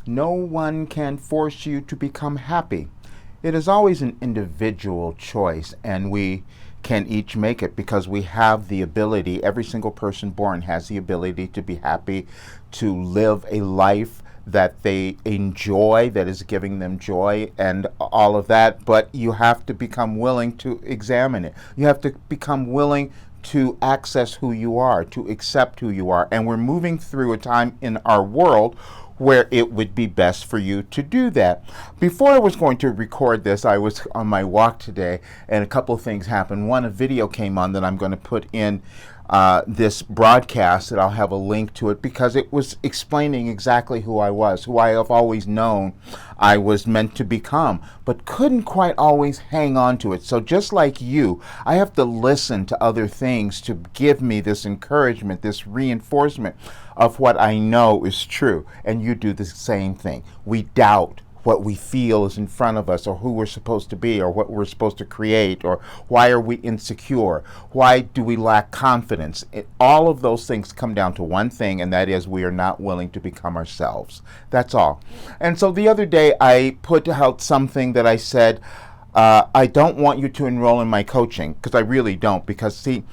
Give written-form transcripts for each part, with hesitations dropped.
No one can force you to become happy. It is always an individual choice, and we can each make it because we have the ability. Every single person born has the ability to be happy, to live a life that they enjoy, that is giving them joy and all of that. But you have to become willing to examine it. You have to become willing to access who you are, to accept who you are. And we're moving through a time in our world where it would be best for you to do that. Before I was going to record this, I was on my walk today, and a couple of things happened. One, a video came on that I'm going to put in this broadcast, that I'll have a link to it, because it was explaining exactly who I was, who I have always known I was meant to become, but couldn't quite always hang on to it. So just like you, I have to listen to other things to give me this encouragement, this reinforcement of what I know is true. And you do the same thing. We doubt what we feel is in front of us, or who we're supposed to be, or what we're supposed to create, or why are we insecure? Why do we lack confidence? All of those things come down to one thing, and that is we are not willing to become ourselves. That's all. And so the other day I put out something that I said, I don't want you to enroll in my coaching, because I really don't, because see,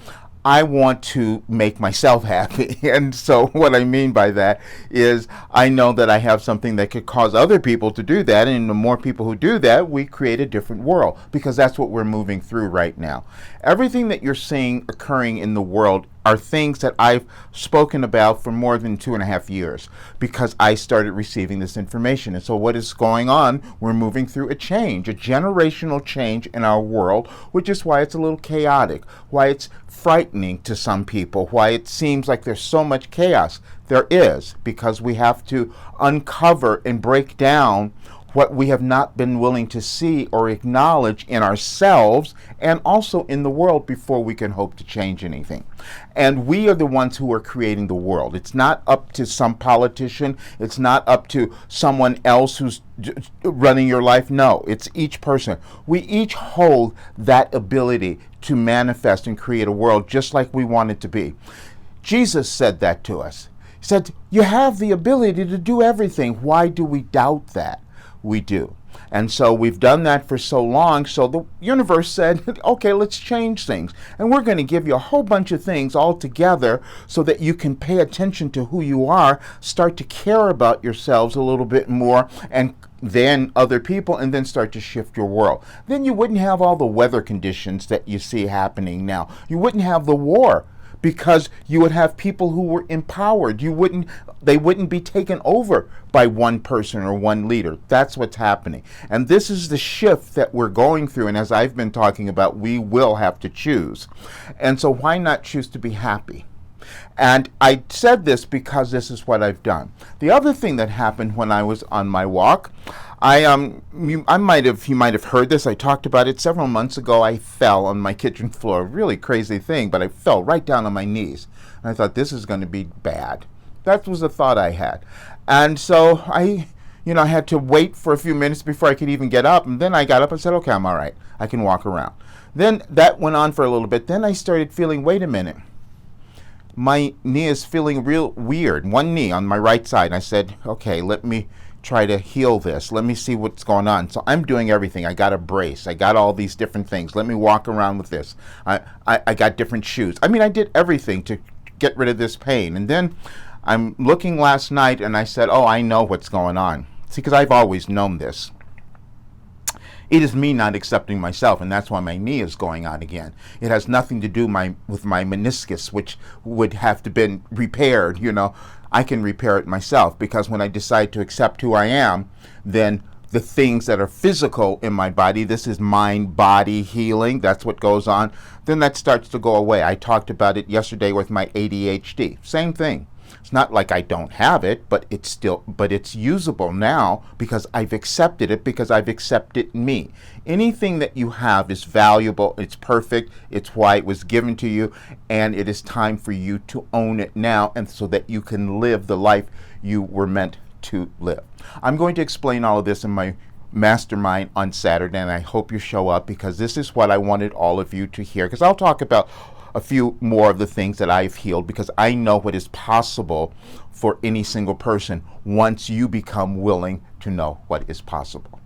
I want to make myself happy. And so what I mean by that is I know that I have something that could cause other people to do that. And the more people who do that, we create a different world, because that's what we're moving through right now. Everything that you're seeing occurring in the world are things that I've spoken about for more than 2.5 years, because I started receiving this information. And so what is going on? We're moving through a change, a generational change in our world, which is why it's a little chaotic, why it's frightening to some people, why it seems like there's so much chaos. There is, because we have to uncover and break down what we have not been willing to see or acknowledge in ourselves and also in the world before we can hope to change anything. And we are the ones who are creating the world. It's not up to some politician. It's not up to someone else who's running your life. No, it's each person. We each hold that ability to manifest and create a world just like we want it to be. Jesus said that to us. He said, you have the ability to do everything. Why do we doubt that? We do. And so we've done that for so long, so the universe said, okay, let's change things. And we're going to give you a whole bunch of things all together so that you can pay attention to who you are, start to care about yourselves a little bit more, and then other people, and then start to shift your world. Then you wouldn't have all the weather conditions that you see happening now. You wouldn't have the war, because you would have people who were empowered. They wouldn't be taken over by one person or one leader. That's what's happening. And this is the shift that we're going through. And as I've been talking about, we will have to choose. And so why not choose to be happy? And I said this because this is what I've done. The other thing that happened when I was on my walk, you might have heard this. I talked about it several months ago. I fell on my kitchen floor. Really crazy thing, but I fell right down on my knees. And I thought, this is going to be bad. That was a thought I had. And so I had to wait for a few minutes before I could even get up. And then I got up and said, okay, I'm all right. I can walk around. Then that went on for a little bit. Then I started feeling, wait a minute. My knee is feeling real weird. One knee on my right side. And I said, okay, let me try to heal this. Let me see what's going on. So I'm doing everything. I got a brace. I got all these different things. Let me walk around with this. I got different shoes. I mean, I did everything to get rid of this pain. And then I'm looking last night and I said, oh, I know what's going on. See, because I've always known this. It is me not accepting myself, and that's why my knee is going on again. It has nothing to do with my meniscus, which would have to been repaired. I can repair it myself, because when I decide to accept who I am, then the things that are physical in my body, this is mind-body healing, that's what goes on, then that starts to go away. I talked about it yesterday with my ADHD. Same thing. It's not like I don't have it, but it's usable now because I've accepted it, because I've accepted me. Anything that you have is valuable, it's perfect, it's why it was given to you, and it is time for you to own it now, and so that you can live the life you were meant to live. I'm going to explain all of this in my mastermind on Saturday, and I hope you show up, because this is what I wanted all of you to hear, because I'll talk about a few more of the things that I've healed, because I know what is possible for any single person once you become willing to know what is possible.